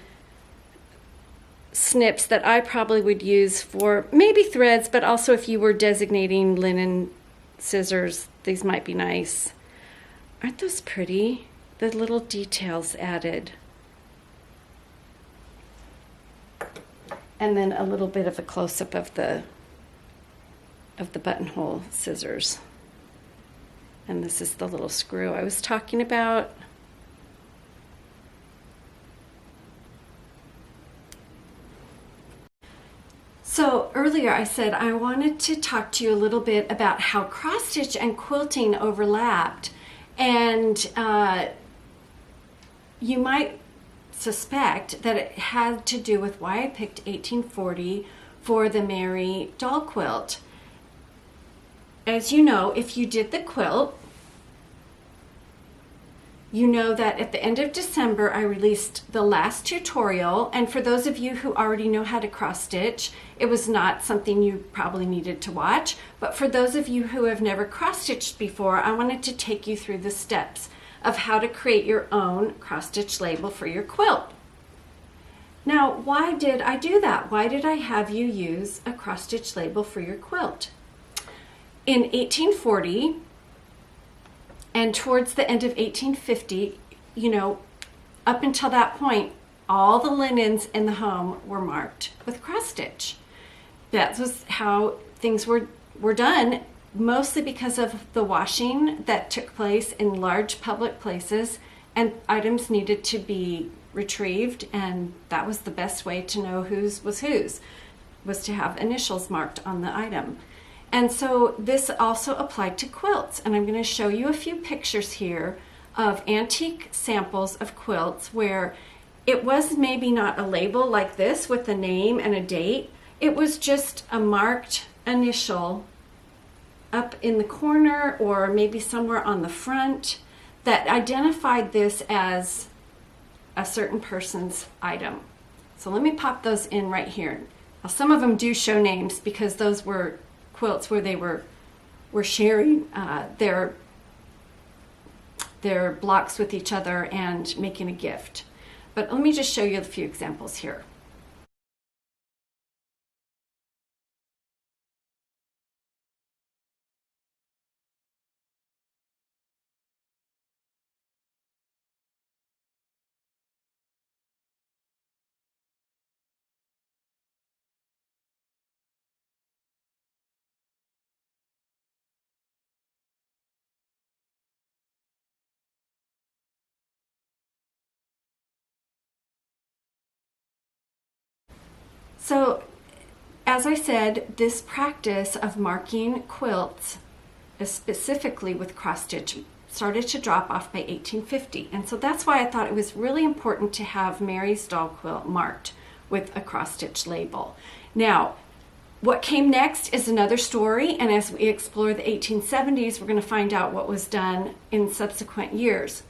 snips that I probably would use for maybe threads, but also if you were designating linen scissors, these might be nice. Aren't those pretty? The little details added. And then a little bit of a close-up of the buttonhole scissors. And this is the little screw I was talking about. So earlier I said I wanted to talk to you a little bit about how cross-stitch and quilting overlapped. And you might suspect that it had to do with why I picked 1840 for the Mary doll quilt. As you know, if you did the quilt, you know that at the end of December I released the last tutorial, and for those of you who already know how to cross stitch, it was not something you probably needed to watch, but for those of you who have never cross stitched before, I wanted to take you through the steps of how to create your own cross stitch label for your quilt. Now, why did I do that? Why did I have you use a cross stitch label for your quilt? In 1840, and towards the end of 1850, you know, up until that point, all the linens in the home were marked with cross stitch. That was how things were done mostly because of the washing that took place in large public places, and items needed to be retrieved, and that was the best way to know whose was to have initials marked on the item. And so this also applied to quilts, and I'm going to show you a few pictures here of antique samples of quilts where it was maybe not a label like this with a name and a date. It was just a marked initial up in the corner or maybe somewhere on the front that identified this as a certain person's item. So let me pop those in right here. Now, some of them do show names because those were quilts where they were sharing their blocks with each other and making a gift. But let me just show you a few examples here. So, as I said, this practice of marking quilts, specifically with cross stitch, started to drop off by 1850. And so that's why I thought it was really important to have Mary's doll quilt marked with a cross stitch label. Now, what came next is another story, and as we explore the 1870s, we're going to find out what was done in subsequent years.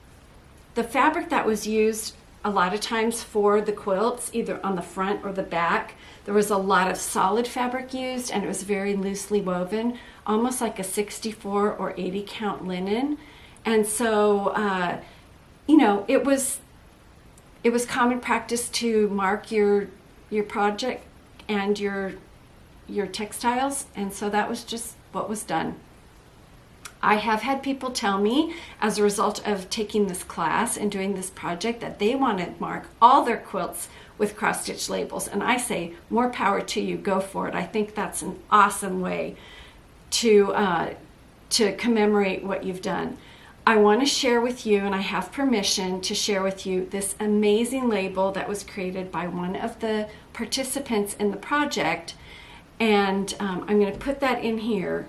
The fabric that was used a lot of times for the quilts, either on the front or the back, there was a lot of solid fabric used, and it was very loosely woven, almost like a 64 or 80 count linen. And so, it was common practice to mark your project and your textiles, and so that was just what was done. I have had people tell me, as a result of taking this class and doing this project, that they want to mark all their quilts with cross-stitch labels. And I say, more power to you, go for it. I think that's an awesome way to commemorate what you've done. I want to share with you, and I have permission to share with you, this amazing label that was created by one of the participants in the project. And I'm going to put that in here.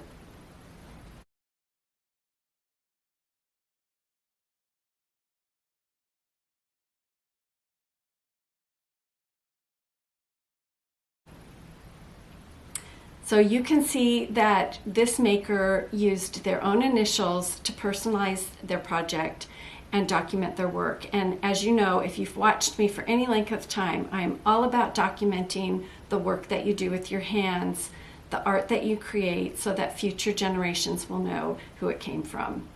So you can see that this maker used their own initials to personalize their project and document their work. And as you know, if you've watched me for any length of time, I'm all about documenting the work that you do with your hands, the art that you create, so that future generations will know who it came from.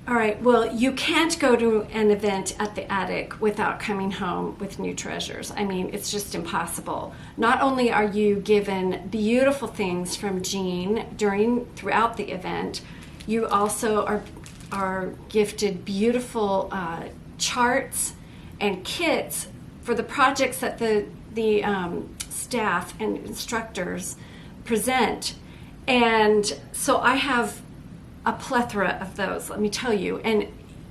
All right, well, you can't go to an event at the Attic without coming home with new treasures. I mean, it's just impossible. Not only are you given beautiful things from Jean throughout the event, you also are gifted beautiful charts and kits for the projects that the staff and instructors present. And so I have a plethora of those, let me tell you. And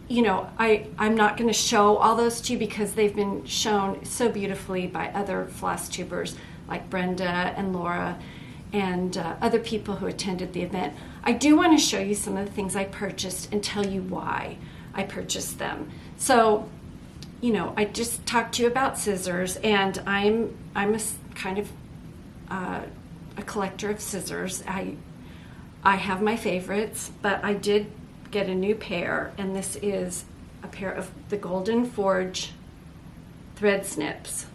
I'm not going to show all those to you because they've been shown so beautifully by other floss tubers like Brenda and Laura and other people who attended the event. I do want to show you some of the things I purchased and tell you why I purchased them. So, I just talked to you about scissors, and I'm a kind of a collector of scissors. I have my favorites, but I did get a new pair, and this is a pair of the Golden Forge thread snips.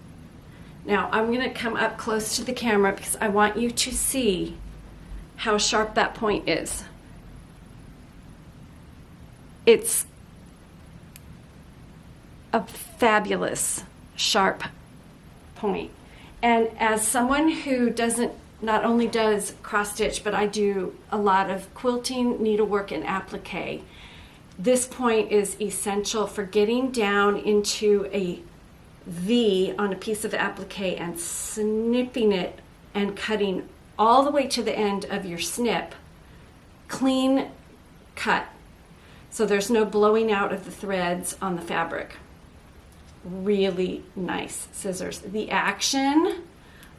Now, I'm going to come up close to the camera because I want you to see how sharp that point is. It's a fabulous sharp point. And as someone who not only does cross stitch, but I do a lot of quilting, needlework, and applique, this point is essential for getting down into a V on a piece of applique and snipping it and cutting all the way to the end of your snip, clean cut. So there's no blowing out of the threads on the fabric. Really nice scissors. The action,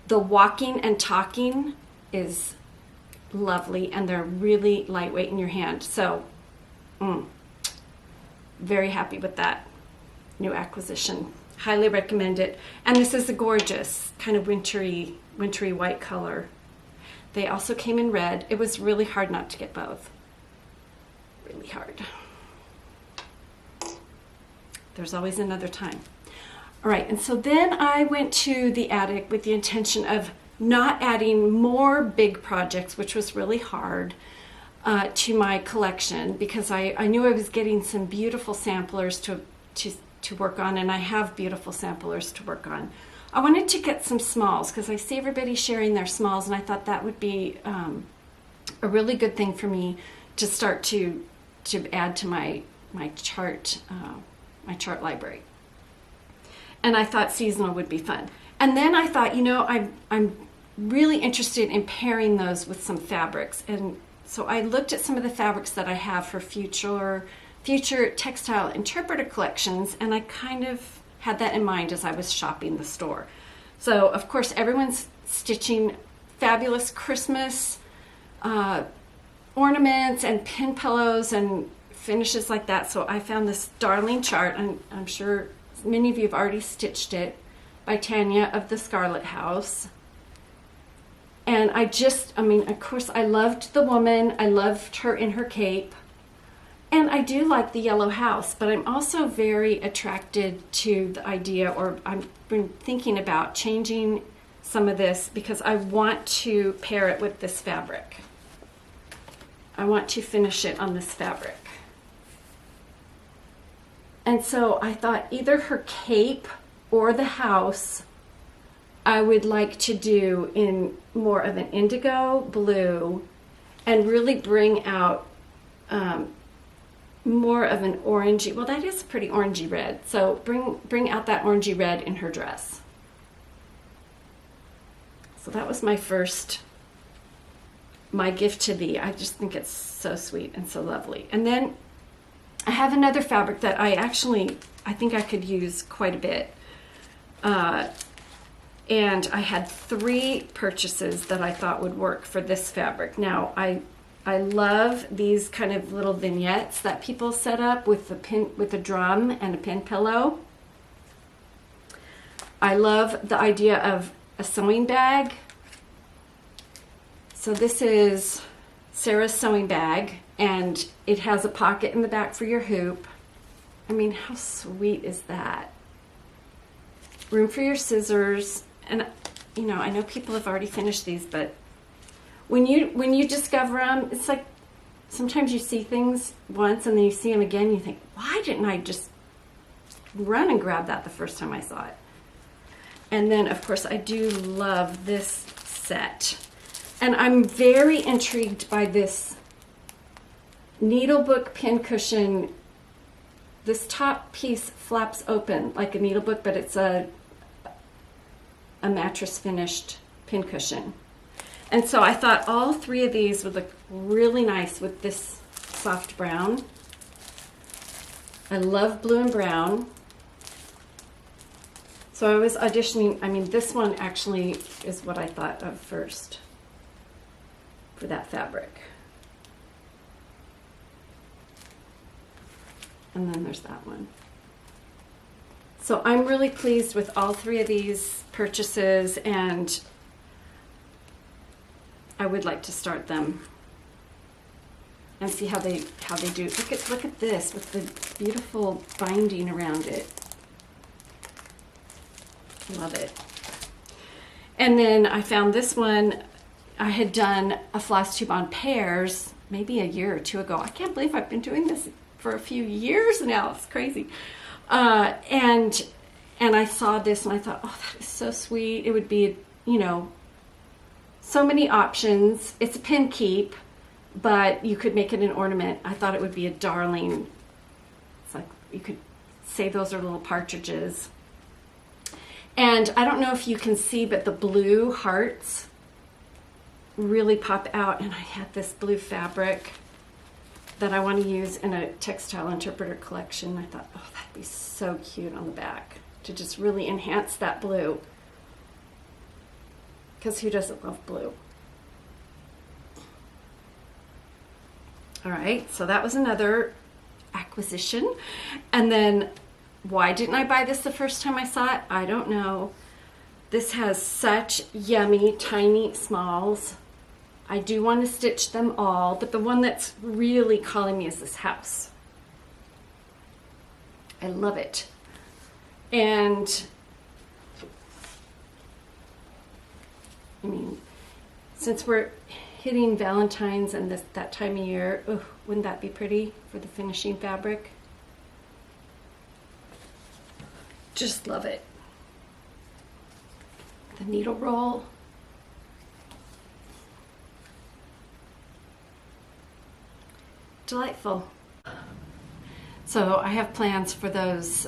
the walking and talking is lovely, and they're really lightweight in your hand. So, very happy with that new acquisition. Highly recommend it. And this is a gorgeous kind of wintry white color. They also came in red. It was really hard not to get both. Really hard. There's always another time. All right, and so then I went to the attic with the intention of not adding more big projects, which was really hard, to my collection, because I knew I was getting some beautiful samplers to work on, and I have beautiful samplers to work on. I wanted to get some smalls because I see everybody sharing their smalls, and I thought that would be a really good thing for me to start to add to my chart library. And I thought seasonal would be fun. And then I thought, I'm really interested in pairing those with some fabrics. And so I looked at some of the fabrics that I have for future textile interpreter collections, and I kind of had that in mind as I was shopping the store. So of course everyone's stitching fabulous Christmas ornaments and pin pillows and finishes like that. So I found this darling chart, and I'm sure many of you have already stitched it, by Tanya of the Scarlet House. And of course I loved the woman. I loved her in her cape. And I do like the yellow house, but I'm also very attracted to the idea, or I've been thinking about changing some of this because I want to pair it with this fabric. I want to finish it on this fabric. And so I thought either her cape or the house I would like to do in more of an indigo blue and really bring out more of an orangey, well, that is a pretty orangey red. So bring out that orangey red in her dress. So that was my gift to thee. I just think it's so sweet and so lovely. And then I have another fabric that I think I could use quite a bit. And I had 3 purchases that I thought would work for this fabric. Now, I love these kind of little vignettes that people set up with a drum and a pin pillow. I love the idea of a sewing bag. So this is Sarah's sewing bag, and it has a pocket in the back for your hoop. I mean, how sweet is that? Room for your scissors. And I know people have already finished these, but when you discover them, it's like sometimes you see things once and then you see them again and you think, why didn't I just run and grab that the first time I saw it? And then of course I do love this set, and I'm very intrigued by this needlebook pincushion. This top piece flaps open like a needlebook, but it's a mattress finished pincushion. And so I thought all 3 of these would look really nice with this soft brown. I love blue and brown. So I was auditioning, this one actually is what I thought of first for that fabric. And then there's that one. So I'm really pleased with all 3 of these purchases, and I would like to start them and see how they do. Look at this with the beautiful binding around it. Love it. And then I found this one. I had done a floss tube on pairs maybe a year or 2 ago. I can't believe I've been doing this for a few years now. It's crazy. And I saw this and I thought, oh, that is so sweet. It would be, so many options. It's a pin keep, but you could make it an ornament. I thought it would be a darling. It's like you could say those are little partridges. And I don't know if you can see, but the blue hearts really pop out, and I had this blue fabric that I want to use in a textile interpreter collection. I thought, oh, that'd be so cute on the back to just really enhance that blue. Because who doesn't love blue? All right, so that was another acquisition. And then why didn't I buy this the first time I saw it? I don't know. This has such yummy, tiny smalls. I do want to stitch them all, but the one that's really calling me is this house. I love it. And I mean, since we're hitting Valentine's and that time of year, oh, wouldn't that be pretty for the finishing fabric? Just love it. The needle roll. Delightful. So I have plans for those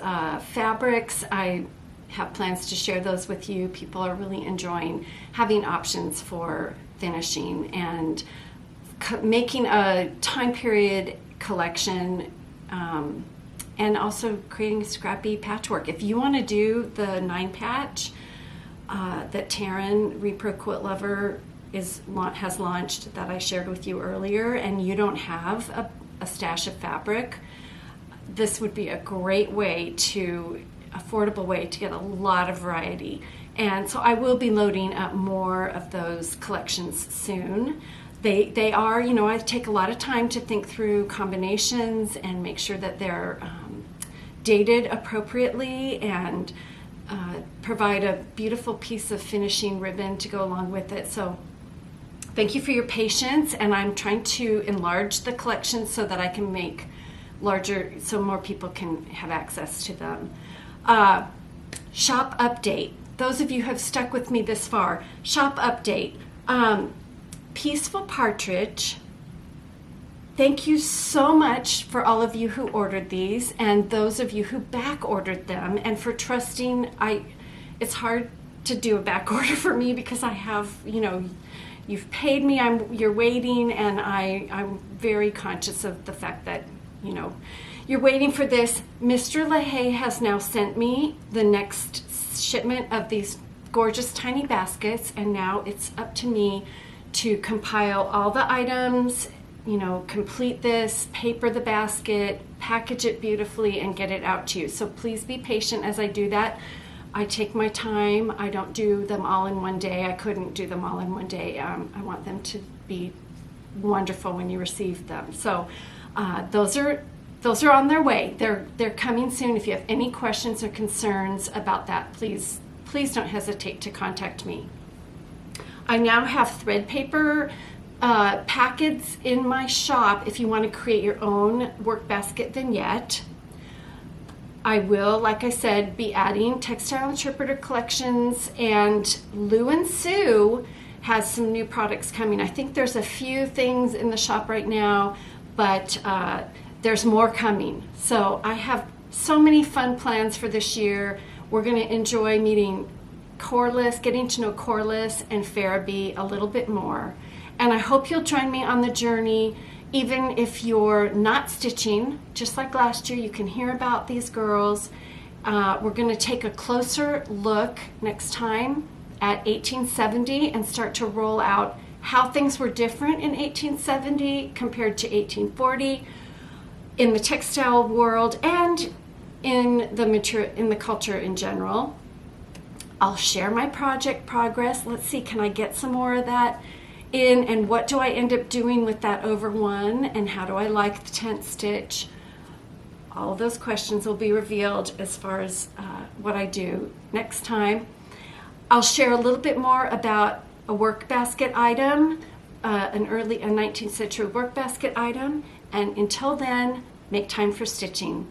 fabrics. I have plans to share those with you. People are really enjoying having options for finishing and making a time period collection, and also creating scrappy patchwork. If you want to do the 9 patch that Taryn, Repro Quilt Lover, has launched, that I shared with you earlier, and you don't have a stash of fabric, this would be a great affordable way to get a lot of variety. And so I will be loading up more of those collections soon. They are, I take a lot of time to think through combinations and make sure that they're dated appropriately, and provide a beautiful piece of finishing ribbon to go along with it. So thank you for your patience, and I'm trying to enlarge the collection so that I can make larger, so more people can have access to them. Shop update. Those of you who have stuck with me this far, shop update. Peaceful Partridge, thank you so much for all of you who ordered these, and those of you who back ordered them, and for trusting. It's hard to do a back order for me because I have, you've paid me, you're waiting, and I'm very conscious of the fact that, you're waiting for this. Mr. LaHaye has now sent me the next shipment of these gorgeous tiny baskets, and now it's up to me to compile all the items, complete this, paper the basket, package it beautifully, and get it out to you. So please be patient as I do that. I take my time. I don't do them all in one day. I couldn't do them all in one day. I want them to be wonderful when you receive them. So those are on their way. They're coming soon. If you have any questions or concerns about that, please don't hesitate to contact me. I now have thread paper packets in my shop if you want to create your own workbasket vignette. I will, like I said, be adding textile interpreter collections, and Lou and Sue has some new products coming. I think there's a few things in the shop right now, but there's more coming. So I have so many fun plans for this year. We're going to enjoy meeting Corliss, getting to know Corliss and Farabee a little bit more. And I hope you'll join me on the journey. Even if you're not stitching, just like last year, you can hear about these girls. We're going to take a closer look next time at 1870 and start to roll out how things were different in 1870 compared to 1840 in the textile world and in the culture in general. I'll share my project progress. Let's see, can I get some more of that in, and what do I end up doing with that over one, and how do I like the 10th stitch? All of those questions will be revealed as far as what I do next time. I'll share a little bit more about a workbasket item, a 19th century workbasket item, and until then, make time for stitching.